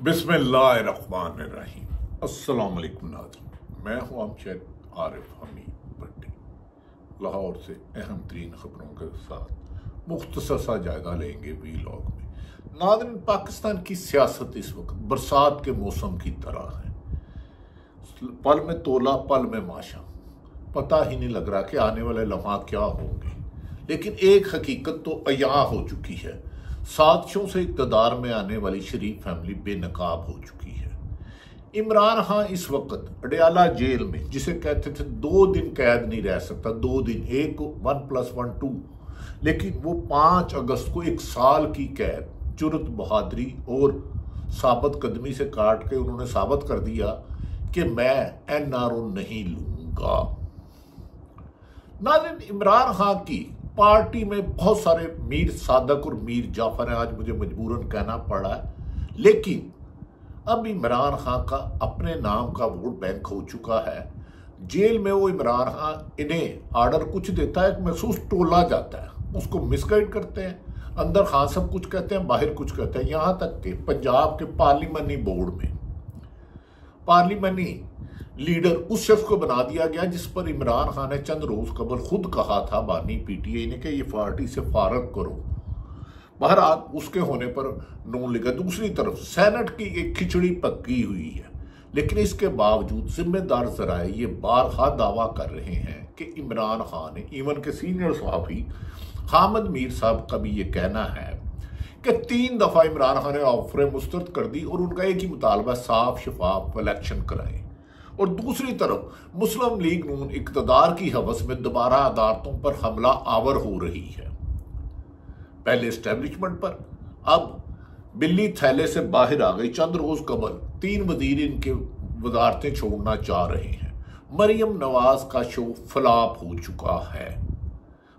बिस्मिल्लाहिर्रहमानिर्रहीम। अस्सलाम वालेकुम नाज़रीन, मैं हूं अमजद आरिफ हमीद भट्टी। लाहौर से अहम तरीन खबरों के साथ मुख्तसर सा जायजा लेंगे वीलॉग में। नाज़रीन, पाकिस्तान की सियासत इस वक्त बरसात के मौसम की तरह है, पल में तोला पल में माशा। पता ही नहीं लग रहा कि आने वाले लम्हा क्या होंगे, लेकिन एक हकीकत तो अया हो चुकी है। साजिशों से इक़्तिदार में आने वाली शरीफ फैमिली बेनकाब हो चुकी है। इमरान खान इस वक्त अडयाला जेल में, जिसे कहते थे 2 दिन कैद नहीं रह सकता, 2 दिन, 1+1 2, लेकिन वो 5 अगस्त को 1 साल की कैद जुर्रत, बहादुरी और साबित कदमी से काट के उन्होंने साबित कर दिया कि मैं NRO नहीं लूंगा। नाज़रीन, इमरान खान की पार्टी में बहुत सारे मीर सादक और मीर जाफर हैं, आज मुझे मजबूरन कहना पड़ा है, लेकिन अब इमरान खान का अपने नाम का वोट बैंक हो चुका है। जेल में वो इमरान खान इन्हें आर्डर कुछ देता है, महसूस टोला जाता है, उसको मिसगाइड करते हैं। अंदर खान सब कुछ कहते हैं, बाहर कुछ कहते हैं। यहां तक कि पंजाब के पार्लिमानी बोर्ड में पार्लिमानी लीडर उस शख्स को बना दिया गया जिस पर इमरान खान ने चंद रोज कबल खुद कहा था बानी PTI ने कि ये पार्टी से फारग करो। बहरहाल उसके होने पर नून लीग। दूसरी तरफ सेनेट की एक खिचड़ी पकी हुई है, लेकिन इसके बावजूद जिम्मेदार जराए ये बारहा दावा कर रहे हैं कि इमरान खान ने, इवन के सीनियर सहाफी हामिद मीर साहब का भी ये कहना है कि 3 दफा इमरान खान ने ऑफरें मुस्तरद कर दी और उनका एक ही मुतालबा, साफ शफाफ इलेक्शन कराए। और दूसरी तरफ मुस्लिम लीग नून इक़्तिदार की हवस में दोबारा अदालतों पर हमला आवर हो रही है। पहले एस्टेब्लिशमेंट पर, अब बिल्ली थैले से बाहर आ गई। चंद रोज कबल 3 वजीर इनके वजारतें छोड़ना चाह रहे हैं। मरियम नवाज का शो फ्लॉप हो चुका है।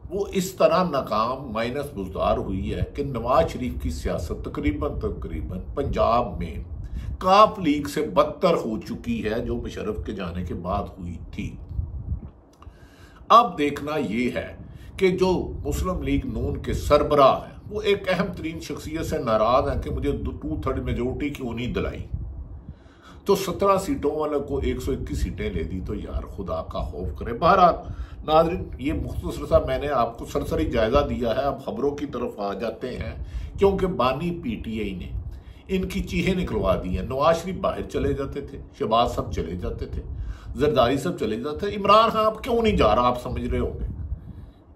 वो इस तरह नाकाम माइनस बुजदार हुई है कि नवाज शरीफ की सियासत तकरीबन पंजाब में काफ लीग से बदतर हो चुकी है, जो मुशर्रफ के जाने के बाद हुई थी। अब देखना यह है कि जो मुस्लिम लीग नून के सरबराह हैं, वो एक अहम तरीन शख्सियत से नाराज हैं कि मुझे 2/3 मेजोरिटी क्यों नहीं दिलाई। तो 17 सीटों वाले को 121 सीटें ले दी, तो यार खुदा का खौफ करें। बहरहाल नाज़रीन, ये मुख्तसर सा मैंने आपको सरसरी जायजा दिया है। अब खबरों की तरफ आ जाते हैं, क्योंकि बानी PTI ने इनकी चीहें निकलवा दी हैं। नवाज शरीफ बाहर चले जाते थे, शहबाज साहब चले जाते थे, जरदारी साहब चले जाते थे। इमरान खान अब क्यों नहीं जा रहा, आप समझ रहे होंगे।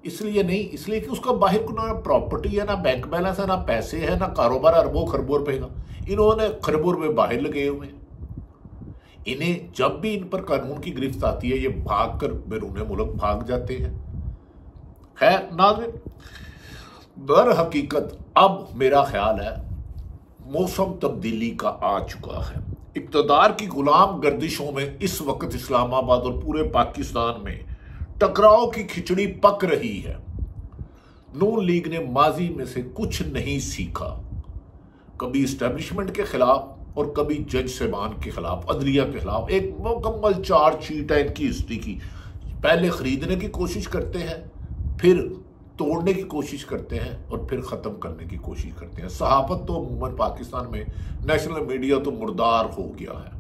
इसलिए नहीं, इसलिए कि उसका बाहर को ना प्रॉपर्टी है, ना बैंक बैलेंस है, ना पैसे है, ना कारोबार अरबों खरबों रुपए का। इन्होंने खरबों रुपए बाहर लगे हुए। इन्हें जब भी इन पर कानून की गिरफ्त आती है, ये भाग कर बैरून मुल्क भाग जाते हैं। खैर नाज़रीन, दर हकीकत अब मेरा ख्याल है मौसम तब्दीली का आ चुका है। इक़्तिदार की गुलाम गर्दिशों में इस वक्त इस्लामाबाद और पूरे पाकिस्तान में टकराव की खिचड़ी पक रही है। नून लीग ने माजी में से कुछ नहीं सीखा, कभी इस्टेब्लिशमेंट के खिलाफ और कभी जज साहबान के खिलाफ, अदलिया के खिलाफ। एक मुकम्मल चार्जशीट है इनकी हिस्ट्री की। पहले खरीदने की कोशिश करते हैं, फिर तोड़ने की कोशिश करते हैं, और फिर ख़त्म करने की कोशिश करते हैं। सहाफत तो अमूमन पाकिस्तान में, नेशनल मीडिया तो मुर्दार हो गया है।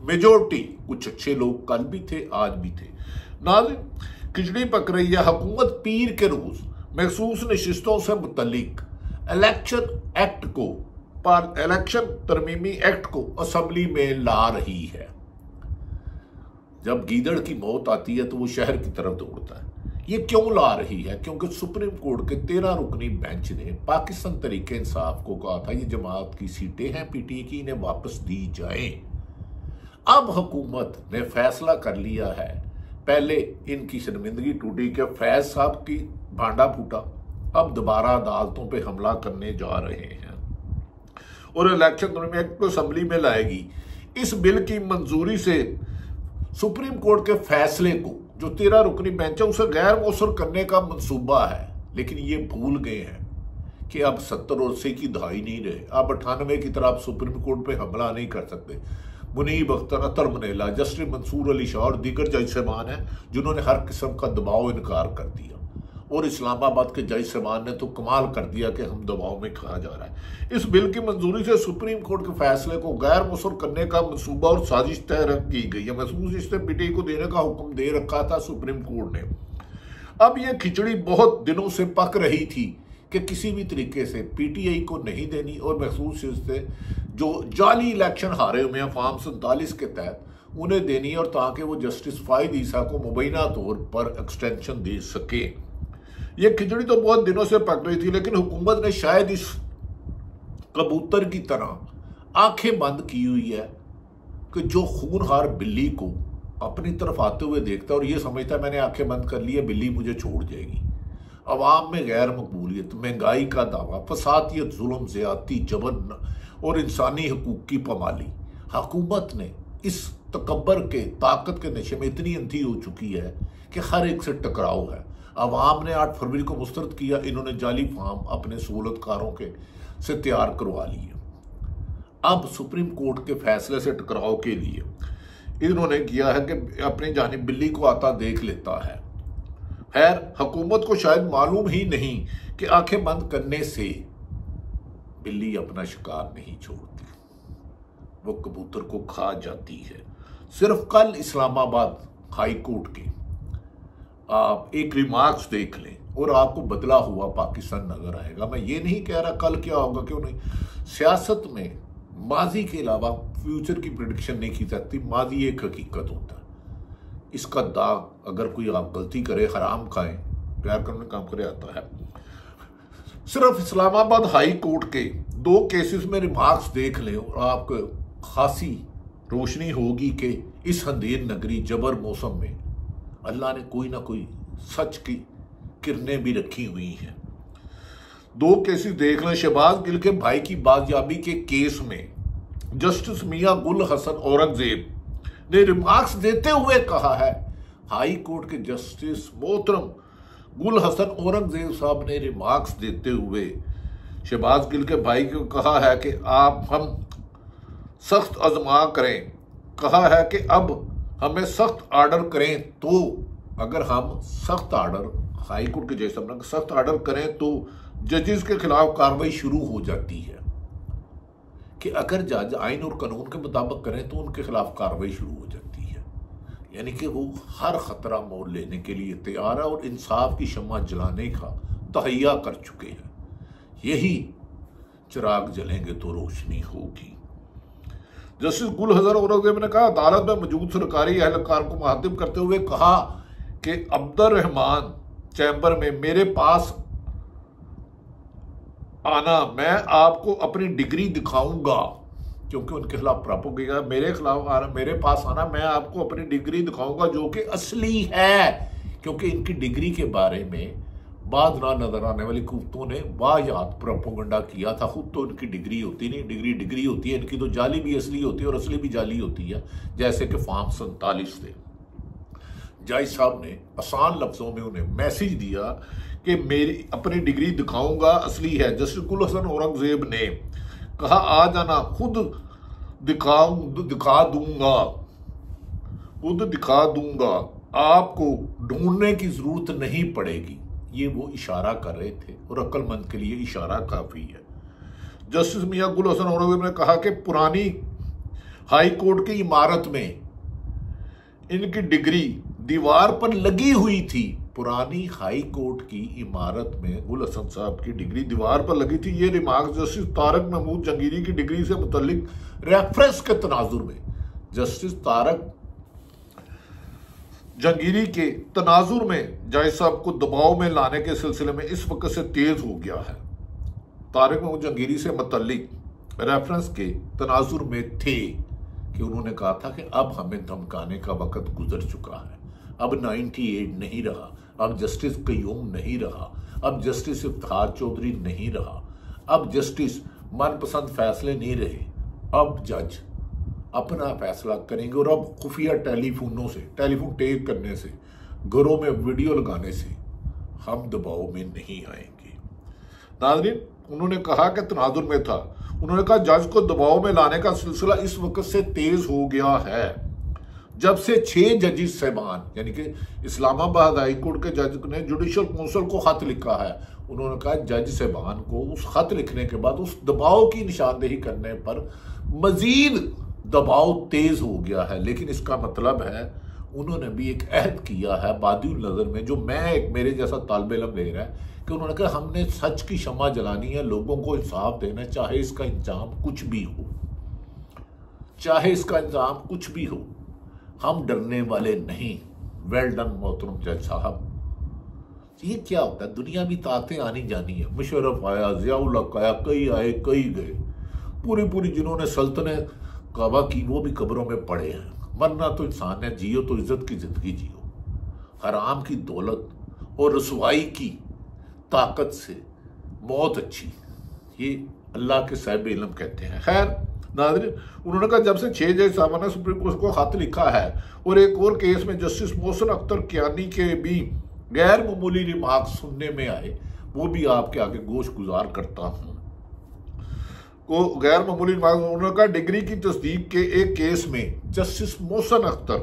मेजोरिटी, कुछ अच्छे लोग कल भी थे, आज भी थे। नाज़रीन, खिचड़ी पक रही है। हुकूमत पीर के रोज महसूस नशिस्तों से मुतल्लिक इलेक्शन तरमीमी एक्ट को असेंबली में ला रही है। जब गीदड़ की मौत आती है तो वो शहर की तरफ दौड़ता है। ये क्यों ला रही है? क्योंकि सुप्रीम कोर्ट के 13 रुकनी बेंच ने पाकिस्तान तरीके इंसाफ को कहा था ये जमात की सीटें हैं PTI की, इन्हें वापस दी जाए। अब हुकूमत ने फैसला कर लिया है। पहले इनकी शर्मिंदगी टूटी कि फैज साहब की भांडा फूटा, अब दोबारा अदालतों पे हमला करने जा रहे हैं और इलेक्शन एक्ट को असेंबली में लाएगी। इस बिल की मंजूरी से सुप्रीम कोर्ट के फैसले को, जो 13 रुकनी बेंच है, उसे गैर मौसर करने का मंसूबा है। लेकिन ये भूल गए हैं कि अब 70 और 80 की दहाई नहीं रहे। अब 98 की तरह आप सुप्रीम कोर्ट पे हमला नहीं कर सकते। मुनीब अख्तर, अतर मनेला, जस्टिस मंसूर अली शाह और दीगर जज साहबान हैं जिन्होंने हर किस्म का दबाव इनकार कर दिया। और इस्लामाबाद के जज साहबान ने तो कमाल कर दिया कि हम दबाव में कहा जा रहा है। इस बिल की मंजूरी से सुप्रीम कोर्ट के फैसले को गैर मुसर करने का मंसूबा और साजिश तय की गई है। महसूस इससे पीटीआई को देने का हुक्म दे रखा था सुप्रीम कोर्ट ने। अब यह खिचड़ी बहुत दिनों से पक रही थी कि किसी भी तरीके से पीटीआई को नहीं देनी और महसूस से जो जाली इलेक्शन हारे हुए हैं फॉर्म 47 के तहत उन्हें देनी है, और ताकि वो जस्टिस फायद ईसा को मुबैना तौर पर एक्सटेंशन दे सके। ये खिचड़ी तो बहुत दिनों से पक रही थी, लेकिन हुकूमत ने शायद इस कबूतर की तरह आंखें बंद की हुई है कि जो खूनहार बिल्ली को अपनी तरफ आते हुए देखता है और ये समझता है मैंने आंखें बंद कर ली है, बिल्ली मुझे छोड़ जाएगी। अवाम में गैर मकबूलियत, महंगाई का दावा, फसादियत, जुल्म, ज़्यादती, जबर और इंसानी हकूक की पमाली। हुकूमत ने इस तकब्बर के ताकत के नशे में इतनी अंधी हो चुकी है कि हर एक से टकराव है। अवाम ने 8 फरवरी को मुस्तरद किया, इन्होंने जाली फार्म अपने सहूलतकारों के से तैयार करवा लिए। अब सुप्रीम कोर्ट के फैसले से टकराव के लिए इन्होंने किया है कि अपनी जानिब बिल्ली को आता देख लेता है। खैर, हुकूमत को शायद मालूम ही नहीं कि आंखें बंद करने से बिल्ली अपना शिकार नहीं छोड़ती, वो कबूतर को खा जाती है। सिर्फ कल इस्लामाबाद हाई कोर्ट के आप एक रिमार्क्स देख लें और आपको बदला हुआ पाकिस्तान नजर आएगा। मैं ये नहीं कह रहा कल क्या होगा, क्यों नहीं। सियासत में माजी के अलावा फ्यूचर की प्रेडिक्शन नहीं की जाती, माजी एक हकीकत होता है। इसका दाग अगर कोई आप गलती करे, हराम खाएं, प्यार करने काम करे आता है। सिर्फ इस्लामाबाद हाई कोर्ट के 2 केसेस में रिमार्क्स देख लें और आपको खासी रोशनी होगी कि इस अंधेर नगरी जबर मौसम में अल्लाह ने कोई ना कोई सच की किरणें भी रखी हुई हैं। 2 केसेस देख लें। शहबाज गिल के भाई की बाजियाबी के केस में जस्टिस मियां गुल हसन औरंगजेब ने रिमार्क्स देते हुए कहा है, हाई कोर्ट के जस्टिस मोहतरम गुल हसन औरंगजेब साहब ने रिमार्क्स देते हुए शहबाज गिल के भाई को कहा है कि आप हम सख्त आजमा करें, कहा है कि अब हमें सख्त आर्डर करें, तो अगर हम सख्त आर्डर हाई कोर्ट के जज साहब सख्त आर्डर करें तो जजेस के खिलाफ कार्रवाई शुरू हो जाती है। कि अगर जज आइन और कानून के मुताबिक करें तो उनके खिलाफ कार्रवाई शुरू हो जाती है। यानी कि वो हर खतरा मोल लेने के लिए तैयार है और इंसाफ की शम्मा जलाने का तहैया कर चुके हैं। यही चिराग जलेंगे तो रोशनी होगी। जस्टिस गुल हसन औरंगजेब ने कहा, अदालत में मौजूद सरकारी एहलकार को मुखातिब करते हुए कहा कि अब्दुल रहमान चैम्बर में मेरे पास आना, मैं आपको अपनी डिग्री दिखाऊंगा, क्योंकि उनके खिलाफ प्रोपेगेंडा, मेरे खिलाफ आना, मेरे पास आना, मैं आपको अपनी डिग्री दिखाऊंगा जो कि असली है। क्योंकि इनकी डिग्री के बारे में बाद ना नजर आने वाली कुत्तों ने वाहियात प्रोपेगेंडा किया था। खुद तो इनकी डिग्री होती नहीं, डिग्री होती है इनकी, तो जाली भी असली होती है और असली भी जाली होती है। जैसे कि फॉर्म 47 थे, जज साहब ने आसान लफ्जों में उन्हें मैसेज दिया कि मेरी अपनी डिग्री दिखाऊंगा, असली है। जस्टिस गुल हसन औरंगजेब ने कहा, आ जाना, खुद दिखा दूंगा, आपको ढूंढने की जरूरत नहीं पड़ेगी। ये वो इशारा कर रहे थे और अक्लमंद के लिए इशारा काफी है। जस्टिस मियां गुल हसन औरंगजेब ने कहा कि पुरानी हाई कोर्ट की इमारत में इनकी डिग्री दीवार पर लगी हुई थी। पुरानी हाई कोर्ट की इमारत में गुल हसन साहब की डिग्री दीवार पर लगी थी। ये रिमार्क जस्टिस तारक महमूद जंगीरी की डिग्री से मुतल्लिक रेफरेंस के तनाजुर में, जस्टिस तारक जंगीरी के तनाजुर में जज साहब को दबाव में लाने के सिलसिले में इस वक्त से तेज हो गया है। तारक महमूद जंगीरी से मुतल्लिक रेफरेंस के तनाजुर में थे कि उन्होंने कहा था कि अब हमें धमकाने का वक्त गुजर चुका है। अब 98 नहीं रहा, अब जस्टिस कयूम नहीं रहा, अब जस्टिस इफ्तिखार चौधरी नहीं रहा, अब जस्टिस मनपसंद फैसले नहीं रहे। अब जज अपना फैसला करेंगे और अब खुफिया टेलीफोनों से, टेलीफोन टेक करने से, घरों में वीडियो लगाने से हम दबाव में नहीं आएंगे। नाज़रीन, उन्होंने कहा कि तनाजुर में था, उन्होंने कहा जज को दबाव में लाने का सिलसिला इस वक्त से तेज हो गया है। जब से 6 जजिस साहबान यानी कि इस्लामाबाद हाई कोर्ट के जज ने जुडिशल काउंसिल को खत लिखा है, उन्होंने कहा जज साहबान को उस खत लिखने के बाद उस दबाव की निशानदेही करने पर मजीद दबाव तेज हो गया है। लेकिन इसका मतलब है उन्होंने भी एक अहद किया है बादिउल नजर में, जो मैं एक मेरे जैसा तालिब इल्म ले रहा है, कि उन्होंने कहा हमने सच की शम्मा जलानी है, लोगों को इंसाफ देना है, चाहे इसका इंतजाम कुछ भी हो, चाहे इसका इंतजाम कुछ भी हो, हम डरने वाले नहीं। वेल डन मोहतरम जज साहब। ये क्या होता है, दुनिया में ताकतें आनी जानी है। मुशर्रफ आया, जियाउल हक आया, कई आए कई गए, पूरी जिन्होंने सल्तनत काबा की वो भी कब्रों में पड़े हैं। मरना तो इंसान है, जियो तो इज्जत की जिंदगी जियो। हराम की दौलत और रसवाई की ताकत से मौत अच्छी, ये अल्लाह के साहिब इल्म कहते हैं। खैर नाज़रीन, उन्होंने कहा जब से 6 जज साहबान ने सुप्रीम कोर्ट को खत लिखा है और एक और केस में जस्टिस मोहसिन अख्तर कियानी के भी गैर मामूली रिमार्क सुनने में आए, वो भी आपके आगे गोश गुजार करता हूं। को गैर मामूली रिमार्क, उन्होंने कहा डिग्री की तस्दीक के एक केस में जस्टिस मोहसिन अख्तर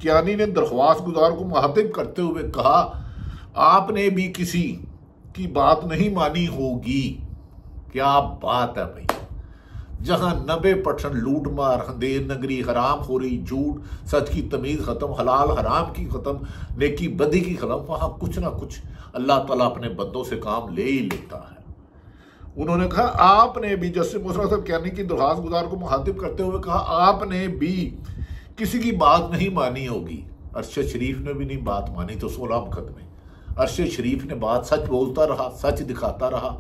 कियानी ने दरख्वास्त गुजार को मुखातिब करते हुए कहा आपने भी किसी की बात नहीं मानी होगी। क्या बात है भाई, जहां 90% लूट मार, अंधेर नगरी, हराम खोरी, झूठ, सच की तमीज खत्म, हलाल हराम की खत्म, नेकी बदी की खत्म, वहां कुछ ना कुछ अल्लाह ताला अपने बंदों से काम ले ही लेता है। उन्होंने कहा आपने भी, जस्टिस मोहसिन अख्तर कियानी की दरख्वास्त गुजार को मुखातिब करते हुए कहा आपने भी किसी की बात नहीं मानी होगी। अरशद शरीफ ने भी नहीं बात मानी तो 16 मुकदमे। अरशद शरीफ ने बात सच बोलता रहा, सच दिखाता रहा,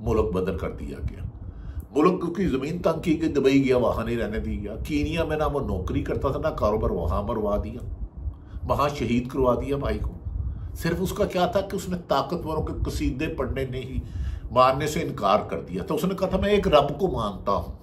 मुल्क बदल कर दिया गया। मुल्क की जमीन तंग की गई, दुबई गया, वहां नहीं रहने दिया। कीनिया में ना वो नौकरी करता था ना कारोबार, वहां मरवा दिया, वहां शहीद करवा दिया भाई को। सिर्फ उसका क्या था कि उसने ताकतवरों के कसीदे पढ़ने नहीं मानने से इनकार कर दिया। तो उसने कहा था मैं एक रब को मानता हूं।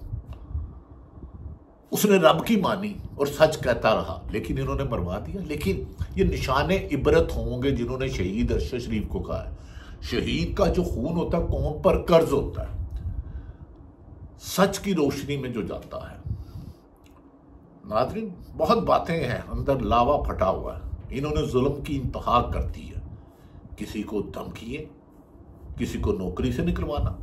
उसने रब की मानी और सच कहता रहा, लेकिन इन्होंने मरवा दिया। लेकिन ये निशाने इबरत होंगे जिन्होंने शहीद अरशद शरीफ को कहा है। शहीद का जो खून होता है कौम पर कर्ज होता है, सच की रोशनी में जो जाता है। नाज़रीन, बहुत बातें हैं, अंदर लावा फटा हुआ है। इन्होंने जुल्म की इंतहा कर दी है। किसी को धमकिए, किसी को नौकरी से निकलवाना,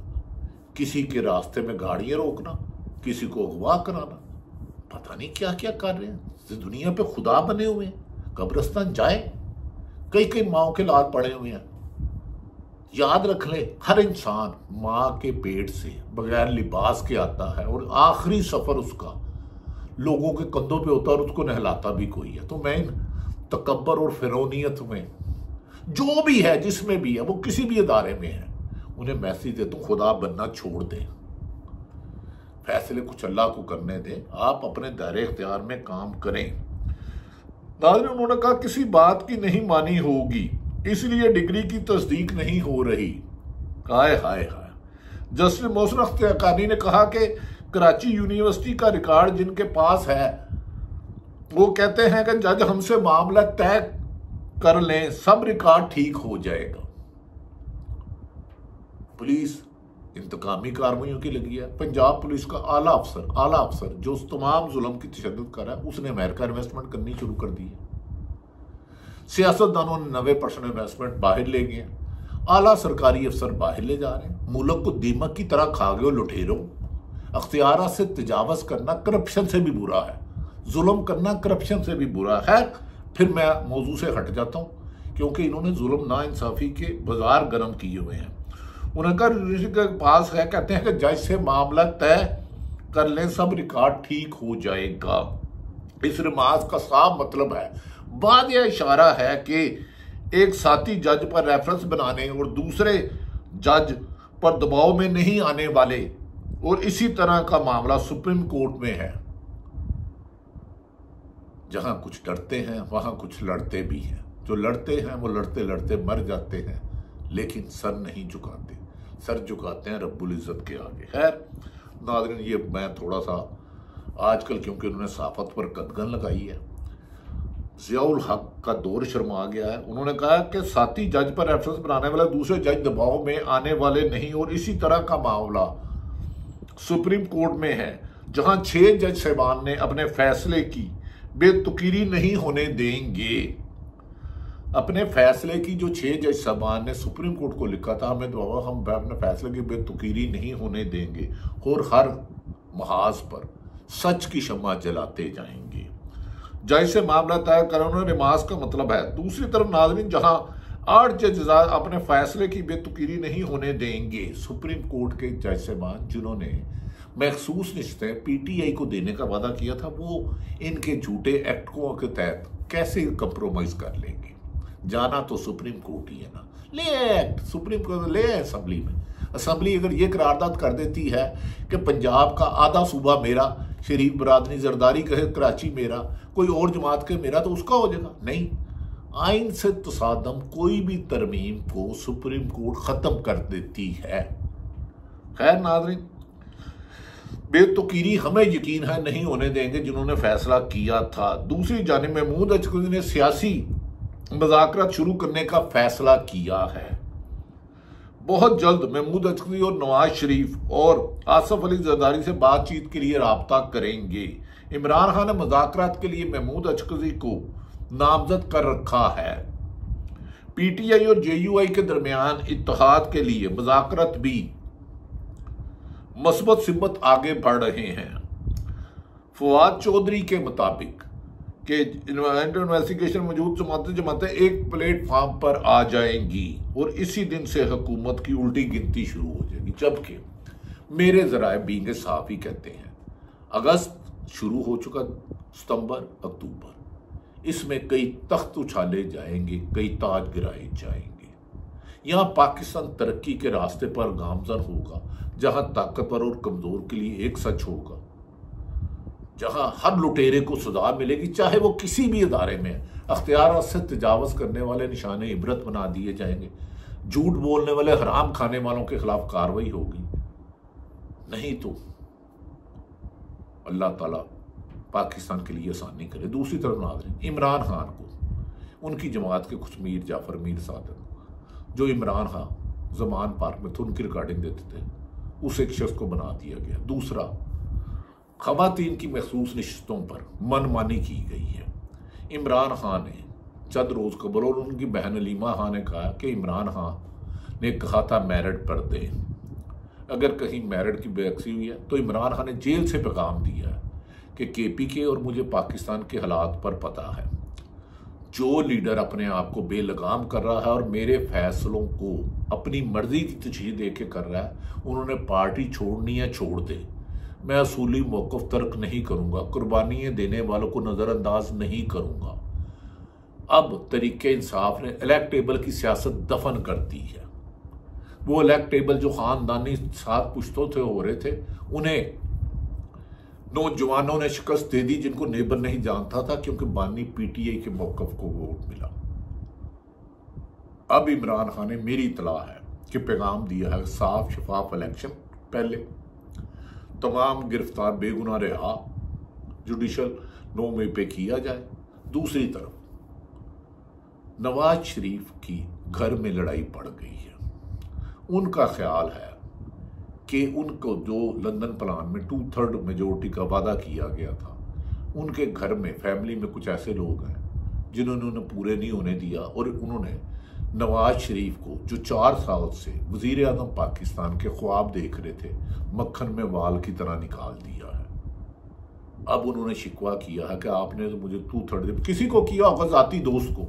किसी के रास्ते में गाड़ियां रोकना, किसी को अगवा कराना, पता नहीं क्या क्या कर रहे हैं। इस दुनिया पे खुदा बने हुए हैं। कब्रिस्तान जाए, कई कई माओ के लाल पड़े हुए हैं। याद रख ले, हर इंसान माँ के पेट से बगैर लिबास के आता है और आखिरी सफर उसका लोगों के कंधों पे होता है और उसको नहलाता भी कोई है। तो मैं इन तकब्बर और फिरौनियत में जो भी है, जिसमें भी है, वो किसी भी इदारे में है, उन्हें मैसेज देता हूं खुदा बनना छोड़ दें, फैसले कुछ अल्लाह को करने दें, आप अपने दायरे इख्तियार में काम करें। नाज़रीन, उन्होंने कहा किसी बात की नहीं मानी होगी इसलिए डिग्री की तस्दीक नहीं हो रही। हाय हाय हाय। जस्टिस मोहसिन अख्तर कियानी ने कहा कि कराची यूनिवर्सिटी का रिकॉर्ड जिनके पास है वो कहते हैं कि जज हमसे मामला तय कर लें, सब रिकॉर्ड ठीक हो जाएगा। पुलिस इंतकामी कार्रवाइयों की लगी है। पंजाब पुलिस का आला अफसर जो उस तमाम जुल्म की तशद्दुद कर रहा है, उसने अमेरिका इन्वेस्टमेंट करनी शुरू कर दी है। सियासतदानों ने 90% इन्वेस्टमेंट बाहर ले गए। आला सरकारी अफसर बाहर ले जा रहे हैं। मुल्क को दीमक की तरह खा गए लुटेरों। अख्तियार से तजावज करना करप्शन से भी बुरा है, जुल्म करना करप्शन से भी बुरा है। फिर मैं मौजू से हट जाता हूं क्योंकि इन्होंने जुल्म ना इंसाफी के बाजार गर्म किए हुए हैं। उनका के पास है, कहते हैं कि जज से मामला तय कर लें, सब रिकॉर्ड ठीक हो जाएगा। इस रिमार्क का साफ मतलब है, बाद यह इशारा है कि एक साथी जज पर रेफरेंस बनाने और दूसरे जज पर दबाव में नहीं आने वाले, और इसी तरह का मामला सुप्रीम कोर्ट में है। जहां कुछ डरते हैं वहां कुछ लड़ते भी हैं। जो लड़ते हैं वो लड़ते लड़ते मर जाते हैं, लेकिन सर नहीं झुकाते। सर झुकाते हैं रब्बुल इज़्ज़त के आगे। खैर नाज़रीन, ये मैं थोड़ा सा आजकल, क्योंकि उन्होंने सहाफ़त पर कदगन लगाई है, जियाउल हक का दौर शर्मा गया है। उन्होंने कहा कि साथी जज पर रेफरेंस बनाने वाले दूसरे जज दबाव में आने वाले नहीं, और इसी तरह का मामला सुप्रीम कोर्ट में है जहां 6 जज साहबान ने अपने फैसले की बेतुकीरी नहीं होने देंगे। अपने फैसले की जो 6 जज साहबान ने सुप्रीम कोर्ट को लिखा था, हमें दुआ हम अपने फैसले की बेतुकीरी नहीं होने देंगे और हर महाज पर सच की शम्मा जलाते जाएंगे। जज से मामला तय कराना रिमाज का मतलब है। दूसरी तरफ नाज़रीन, जहां 8 जज अपने फैसले की बेतुकीरी नहीं होने देंगे, सुप्रीम कोर्ट के जज साहबान जिन्होंने महसूस निश्चित पीटीआई को देने का वादा किया था, वो इनके झूठे एक्टों के तहत कैसे कंप्रोमाइज कर लेंगे। जाना तो सुप्रीम कोर्ट ही है ना, ले एक्ट सुप्रीम कोर्ट ले असेंबली में। असेंबली अगर ये करारदाद कर देती है कि पंजाब का आधा सूबा मेरा, शरीफ बरादरी जरदारी कहे कराची मेरा, कोई और जमात के मेरा, तो उसका हो जाएगा। नहीं, आइन से तसादम कोई भी तरमीम को सुप्रीम कोर्ट खत्म कर देती है। खैर नाज़रीन, बेतुकीरी हमें यकीन है नहीं होने देंगे जिन्होंने फैसला किया था। दूसरी जानिब महमूद अचकज़ई ने सियासी मुज़ाकरात शुरू करने का फैसला किया है। बहुत जल्द महमूद अचकज़ई और नवाज शरीफ और आसफ अली जरदारी से बातचीत के लिए राब्ता करेंगे। इमरान खान ने मुज़ाकरात के लिए महमूद अचकज़ई को नामजद कर रखा है। पीटीआई और जेयूआई के दरमियान इत्तेहाद के लिए मुज़ाकरात भी मस्बत सिमत आगे बढ़ रहे हैं। फवाद चौधरी के मुताबिक कि इन्वेस्टिगेशन मौजूद जमातें एक प्लेटफॉर्म पर आ जाएंगी और इसी दिन से हुकूमत की उल्टी गिनती शुरू हो जाएगी। जबकि मेरे जराए बींगे साफ ही कहते हैं अगस्त शुरू हो चुका, सितंबर, अक्टूबर, इसमें कई तख्त उछाले जाएंगे, कई ताज गिराए जाएंगे। यहां पाकिस्तान तरक्की के रास्ते पर गामजन होगा, जहां ताकतवर और कमजोर के लिए एक सच होगा, जहां हर लुटेरे को सजा मिलेगी, चाहे वो किसी भी इदारे में। अख्तियार से तजावज करने वाले निशाने इबरत बना दिए जाएंगे। झूठ बोलने वाले हराम खाने वालों के खिलाफ कार्रवाई होगी। नहीं तो अल्लाह ताला पाकिस्तान के लिए आसानी करे। दूसरी तरफ नाज़रीन, इमरान खान को उनकी जमात के कुछ मीर जाफर, मीर सादिक, जो इमरान खान जमान पार्क में थे, उनकी रिकॉर्डिंग देते थे, उस एक शख्स को बना दिया गया। दूसरा, खवातीन की महसूस नशिस्तों पर मनमानी की गई है। इमरान खान ने चंद रोज कबल और उनकी बहन अलीमा खान ने कहा कि इमरान खान ने कहा था मैरिट पर दें। अगर कहीं मैरिट की बेअक्सी हुई है तो इमरान खान ने जेल से पैगाम दिया है कि केपीके और मुझे पाकिस्तान के हालात पर पता है। जो लीडर अपने आप को बेलगाम कर रहा है और मेरे फैसलों को अपनी मर्जी की तशरीह दे के कर रहा है, उन्होंने पार्टी छोड़नी है, छोड़ दे। मैं असूली मौक़िफ़ तर्क नहीं करूंगा, कुर्बानियां देने वालों को नज़रअंदाज नहीं करूंगा। अब तरीके इंसाफ ने इलेक्टेबल की सियासत दफन कर दी है। वो इलेक्टेबल जो खानदानी सात पुश्तों से हो रहे थे, उन्हें नौजवानों ने शिकस्त दे दी, जिनको नेबर नहीं जानता था, क्योंकि बानी पीटीआई के मौक़िफ़ को वोट मिला। अब इमरान खान ने, मेरी इतला है कि पैगाम दिया है, साफ शफाफ इलेक्शन, पहले तमाम गिरफ्तार बेगुनाह रिहा, जुडिशल 9 मई पे किया जाए। दूसरी तरफ नवाज शरीफ की घर में लड़ाई पड़ गई है। उनका ख्याल है कि उनको जो लंदन प्लान में 2/3 मेजोरिटी का वादा किया गया था, उनके घर में फैमिली में कुछ ऐसे लोग हैं जिन्होंने उन्हें पूरे नहीं होने दिया और उन्होंने नवाज शरीफ को, जो 4 साल से वजीर आज़म पाकिस्तान के ख्वाब देख रहे थे, मक्खन में वाल की तरह निकाल दिया है। अब उन्होंने शिकवा किया है कि आपने तो मुझे 2/3 किसी को किया होगा, जाती दोस्त को।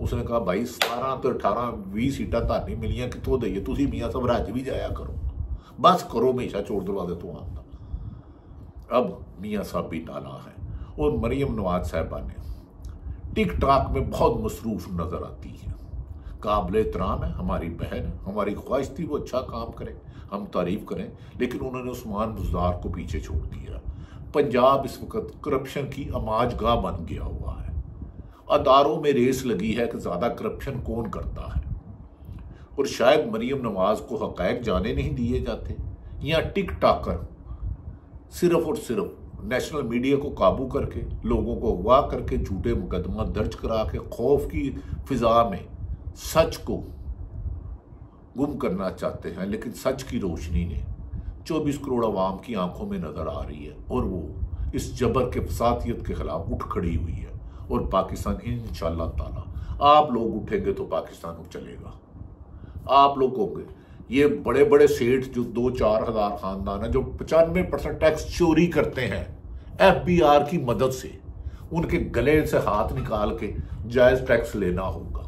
उसने कहा भाई 17 तो 18 20 सीटा तानी मिलियां कितों दईए, तुसी मियां सब रज भी जाया करो, बस करो हमेशा चोर दरवाजे तो आता। अब मियां साहब भी नाला है और मरियम नवाज साहबा ने टिक टॉक में बहुत मसरूफ नजर आती है। काबिल एहतराम है, हमारी बहन है, हमारी ख्वाहिश थी वो अच्छा काम करे, हम तारीफ करें, लेकिन उन्होंने उस्मान बुज़दार को पीछे छोड़ दिया। पंजाब इस वक्त करप्शन की अमाजगाह बन गया हुआ है। अदारों में रेस लगी है कि ज्यादा करप्शन कौन करता है, और शायद मरियम नवाज को हकायक जाने नहीं दिए जाते, या टिक टॉकर सिर्फ और सिर्फ नेशनल मीडिया को काबू करके, लोगों को अगवा करके, झूठे मुकदमा दर्ज करा के, खौफ की फिजा में सच को गुम करना चाहते हैं। लेकिन सच की रोशनी ने 24 करोड़ आवाम की आंखों में नजर आ रही है और वो इस जबर के फसादियत के खिलाफ उठ खड़ी हुई है। और पाकिस्तान इंशाअल्लाह ताला आप लोग उठेंगे तो पाकिस्तान चलेगा। आप लोग होंगे ये बड़े बड़े सेठ जो 2-4 हजार खानदान है जो 95% टैक्स चोरी करते हैं FBR की मदद से, उनके गले से हाथ निकाल के जायज टैक्स लेना होगा।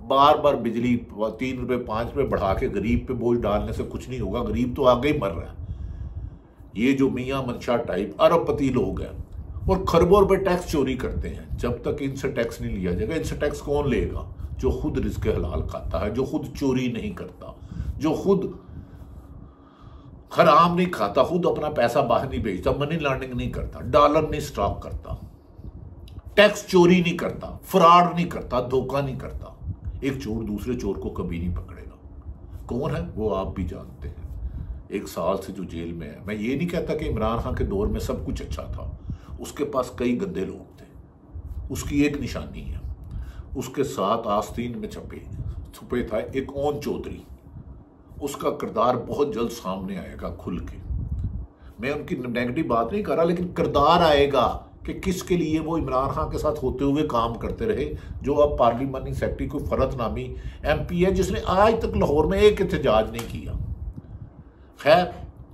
बार बार बिजली 3 रुपए 5 रुपए बढ़ा के गरीब पे बोझ डालने से कुछ नहीं होगा, गरीब तो आगे ही मर रहा है। ये जो मियां मनशा टाइप अरबपति लोग हैं और खरबों रुपए टैक्स चोरी करते हैं, जब तक इनसे टैक्स नहीं लिया जाएगा, इनसे टैक्स कौन लेगा? जो खुद रिज़्क़ हलाल खाता है, जो खुद चोरी नहीं करता, जो खुद हराम नहीं खाता, खुद अपना पैसा बाहर नहीं भेजता, मनी लॉन्ड्रिंग नहीं करता, डॉलर नहीं स्टॉक करता, टैक्स चोरी नहीं करता, फ्रॉड नहीं करता, धोखा नहीं करता। एक चोर दूसरे चोर को कभी नहीं पकड़ेगा। कौन है वो आप भी जानते हैं। 1 साल से जो जेल में है, मैं ये नहीं कहता कि इमरान खान के दौर में सब कुछ अच्छा था, उसके पास कई गंदे लोग थे। उसकी एक निशानी है, उसके साथ आस्तीन में छुपे था एक ओन चौधरी। उसका किरदार बहुत जल्द सामने आएगा खुल के। मैं उनकी नेगेटिव बात नहीं कर रहा, लेकिन किरदार आएगा कि किसके लिए वो इमरान खान के साथ होते हुए काम करते रहे, जो अब पार्लियामेंट्री सेक्रेटरी कोई फरत नामी MP है जिसने आज तक लाहौर में एक एहतजाज नहीं किया। खैर,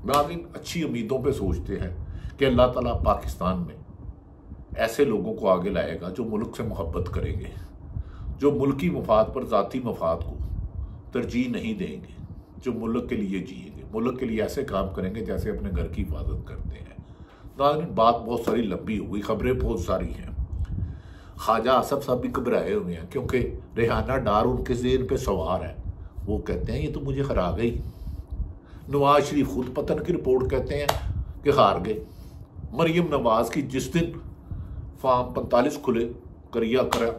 नाज़रीन अच्छी उम्मीदों पे सोचते हैं कि अल्लाह ताला पाकिस्तान में ऐसे लोगों को आगे लाएगा जो मुल्क से मोहब्बत करेंगे, जो मुल्की मफाद पर ज़ाती मफाद को तरजीह नहीं देंगे, जो मुल्क के लिए जिएंगे, मुल्क के लिए ऐसे काम करेंगे जैसे अपने घर की हिफाजत करते हैं। नाज़रीन बात बहुत सारी लंबी हो गई, खबरें बहुत सारी हैं। ख्वाजा आसफ साहब भी घबराए हुए हैं क्योंकि रेहाना डार उनके ज़हन पे सवार है। वो कहते हैं ये तो मुझे हरा गई। नवाज शरीफ खुद पतन की रिपोर्ट कहते हैं कि हार गए। मरियम नवाज की जिस दिन फार्म 45 खुले करिया करा।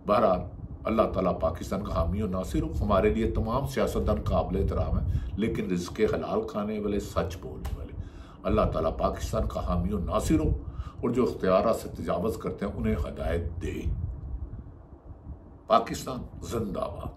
बहरहाल अल्लाह ताला पाकिस्तान का हामी और नासिर हो। हमारे लिए तमाम सियासतदान काबिल एहतराम है, लेकिन रिज़्क़ हलाल खाने वाले, सच बोलने वाले, अल्लाह ताला पाकिस्तान का हामी और नासिर हो। और जो इख्तियारात से तजावज़ करते हैं उन्हें हिदायत दे। पाकिस्तान जिंदाबाद।